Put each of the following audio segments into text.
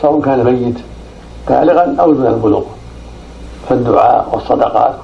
سواء كان ميت بالغا أو دون البلوغ فالدعاء والصدقات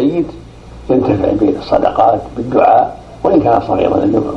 ينتفع بالصدقات بالدعاء وإن كان صغيرا لم يبلغ،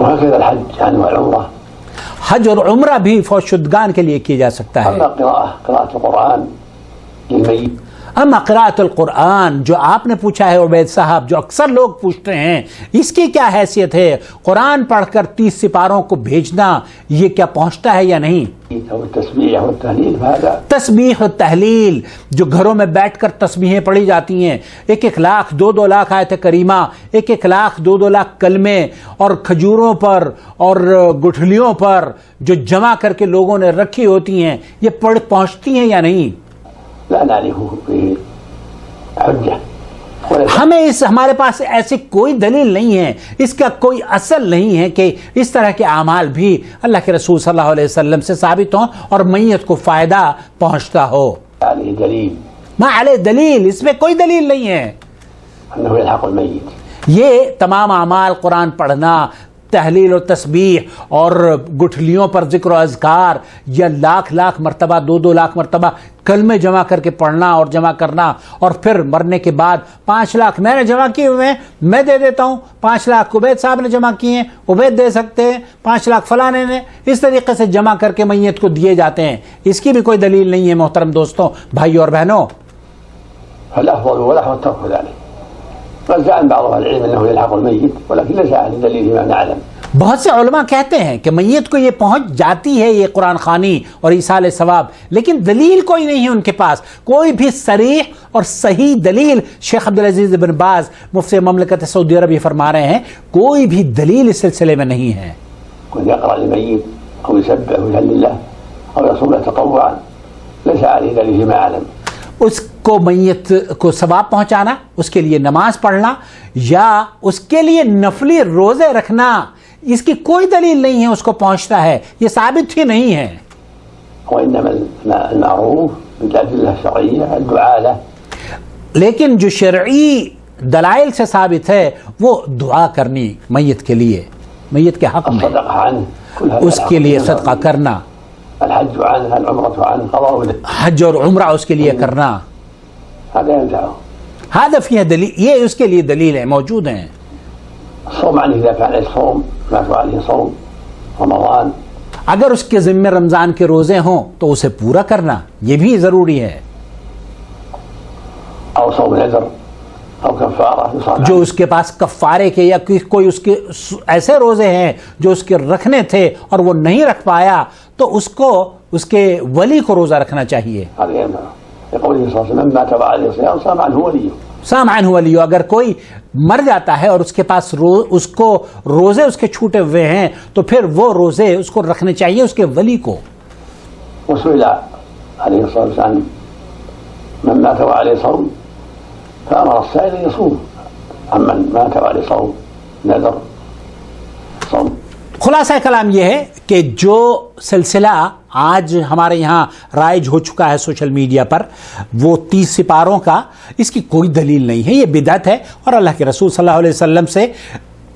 وهكذا الحج والعمرة حج اور عمرہ بھی فوت شدگان کے لیے کیا جا سکتا ہے. أما قراءة القرآن للميت، اما قراءت القرآن جو آپ نے پوچھا ہے عبید صاحب، جو اکثر لوگ پوچھتے ہیں، اس کی کیا حیثیت ہے؟ قرآن پڑھ کر 30 سپاروں کو بھیجنا یہ کیا پہنچتا ہے یا نہیں؟ أو التسبيح والتهليل، فهذا تسبیح و تحلیل جو گھروں میں بیٹھ کر تسبیحیں پڑھی جاتی ہیں، 1 لاکھ 2 لاکھ آیت کریمہ، 1 لاکھ 2 لاکھ کلمے، اور کھجوروں پر اور گٹھلیوں پر جو جمع کر کے لوگوں نے رکھی ہوتی ہیں، یہ پہنچتی ہیں یا نہیں؟ لا نعرف فيه حجة ہمیں ہمارے پاس ایسی کوئی دلیل نہیں ہے، اس کا کوئی اصل نہیں ہے کہ اس طرح کے اعمال بھی اللہ کے رسول صلی اللہ علیہ وسلم سے ثابت ہوں اور میت کو فائدہ پہنچتا ہو. عليه دليل ما علیہ دلیل، اس میں کوئی دلیل نہیں ہے. أنه يلحق الميت. یہ تمام اعمال، قرآن پڑھنا، تحلیل و تسبیح اور گٹھلیوں پر ذکر و اذکار، یا لاکھ مرتبہ 2 لاکھ مرتبہ کلمے جمع کر کے پڑھنا اور جمع کرنا، اور پھر مرنے کے بعد 5 لاکھ میں نے جمع کیے ہوئے ہیں، میں دے دیتا ہوں، 5 لاکھ عبید صاحب نے جمع کیے ہیں، عبید دے سکتے ہیں، 5 لاکھ فلانے نے، اس طریقے سے جمع کر کے میت کو دیے جاتے ہیں. اس کی بھی کوئی دلیل نہیں ہے محترم دوستوں، بھائی اور بہنوں. فالأفضل وله ترك ذلك. قد زعم بعض أهل العلم أنه يلحق الميت، ولكن ليس على دليل ما نعلم. بہت سے علماء کہتے ہیں کہ میت کو یہ پہنچ جاتی ہے، یہ قرآن خوانی اور ایصال ثواب، لیکن دلیل کوئی نہیں ہے ان کے پاس، کوئی بھی صریح اور صحیح دلیل. شیخ عبدالعزیز بن باز مفتی مملکت سعودی عرب یہ فرما رہے ہیں کوئی بھی دلیل اس سلسلے میں نہیں ہے. كن يقرأ للميت أو يسبح ويهلل الله أو يصوم تطوعا ليس عليه دليل ما أعلم. اس کو میت کو ثواب پہنچانا، اس کے لیے نماز پڑھنا یا اس کے لیے نفلی روزے رکھنا، اس کی کوئی دلیل نہیں ہے اس کو پہنچتا ہے، یہ ثابت ہی نہیں ہے. وإنما المعروف بالأدلة الشرعية الدعاء له. لیکن جو شرعی دلائل سے ثابت ہے وہ دعا کرنی میت کے لیے، میت کے حق میں، الصدقة عنه كل هذا اس کے لیے صدقہ کرنا، الحج عنه، العمرة عنه، قضاء حج اور عمرہ اس کے لیے کرنا، هذا ينفعه. هذا فيها دلیل، یہ اس کے لیے دلیل ہے، موجود ہیں. الصوم عنه إذا كان عليه صوم مات عليه صوم رمضان. اگر اس کے ذمہ رمضان کے روزے ہوں تو اسے پورا کرنا یہ بھی ضروری ہے. أو صوم نذر أو كفارة يصام جو عنه. اس کے پاس کفارے کے یا کوئی اس کے ایسے روزے ہیں جو اس کے رکھنے تھے اور وہ نہیں رکھ پایا تو اس کو اس کے ولی کو روزہ رکھنا چاہیے. هذا ينفعه. يقول النبي صلى الله عليه وسلم مات عليه صيام صام عنه وليه. سام عنہ ولی، اگر کوئی مر جاتا ہے اور اس کے پاس اس کو روزے اس کے چھوٹے ہوئے ہیں تو پھر وہ روزے اس کو رکھنے چاہیے اس کے ولی کو. وسئل عليه الصلاة والسلام من مات وعليه صوم فأمر السائل أن يصوم عمن مات وعليه صوم نذر صوم. خلاصہ کلام یہ ہے کہ جو سلسلہ آج ہمارے یہاں رائج ہو چکا ہے سوشل میڈیا پر، وہ 30 سپاروں کا، اس کی کوئی دلیل نہیں ہے، یہ بدعت ہے. اور اللہ کے رسول صلی اللہ علیہ وسلم سے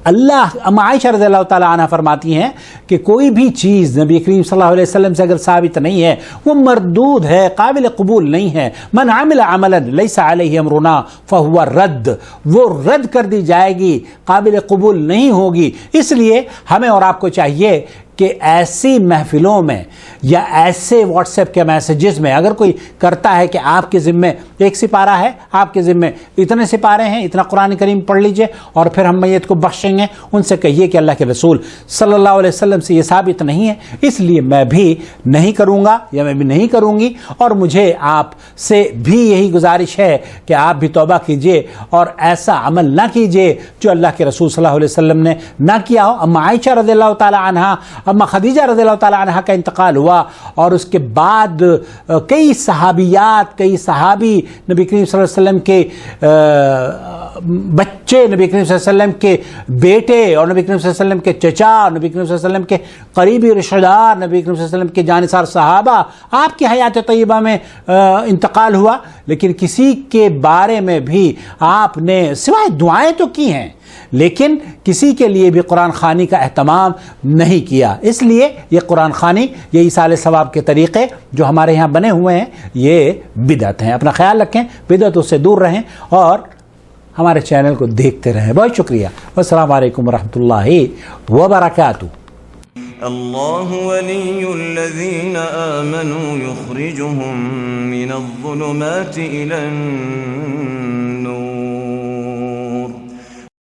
اما عائشہ رضی اللہ تعالی عنہ فرماتی ہیں کہ کوئی بھی چیز نبی کریم صلی اللہ علیہ وسلم سے اگر ثابت نہیں ہے وہ مردود ہے، قابل قبول نہیں ہے. من عمل عملا لیس علیہ امرنا فہو رد، وہ رد کر دی جائے گی، قابل قبول نہیں ہوگی. اس لیے ہمیں اور آپ کو چاہیے کہ ایسی محفلوں میں یا ایسے واٹس ایپ کے میسیجز میں اگر کوئی کرتا ہے کہ آپ کے ذمے 1 سپارہ ہے، آپ کے ذمے اتنے سپارے ہیں، اتنا قرآن کریم پڑھ لیجئے اور پھر ہم میت کو بخشیں گے، ان سے کہیے کہ اللہ کے رسول صلی اللہ علیہ وسلم سے یہ ثابت نہیں ہے، اس لیے میں بھی نہیں کروں گا یا میں بھی نہیں کروں گی. اور مجھے آپ سے بھی یہی گزارش ہے کہ آپ بھی توبہ کیجئے اور ایسا عمل نہ کیجئے جو اللہ کے رسول صلی اللہ علیہ وسلم نے نہ کیا ہو. اما عائشہ رضی اللہ تعالی عنہا، اما خدیجہ رضی اللہ تعالی عنہ کا انتقال ہوا اور اس کے بعد کئی صحابیات، کئی صحابی نبی کریم صلی اللہ علیہ وسلم کے بچے، نبی کریم صلی اللہ علیہ وسلم کے بیٹے اور نبی کریم صلی اللہ علیہ وسلم کے چچا اور نبی کریم صلی اللہ علیہ وسلم کے قریبی رشتہ دار، نبی کریم صلی اللہ علیہ وسلم کے جانثار صحابہ آپ کی حیات طیبہ میں انتقال ہوا، لیکن کسی کے بارے میں بھی آپ نے سوائے دعائیں تو کی ہیں لیکن کسی کے لیے بھی قرآن خوانی کا اہتمام نہیں کیا. اس لیے یہ قرآن خوانی، یہ ایصال ثواب کے طریقے جو ہمارے یہاں بنے ہوئے ہیں یہ بدعت ہیں. اپنا خیال رکھیں، بدعتوں سے دور رہیں اور ہمارے چینل کو دیکھتے رہیں. بہت شکریہ. والسلام علیکم ورحمۃ اللہ وبرکاتہ. الله ولي الذين آمنوا يخرجهم من الظلمات إلى النور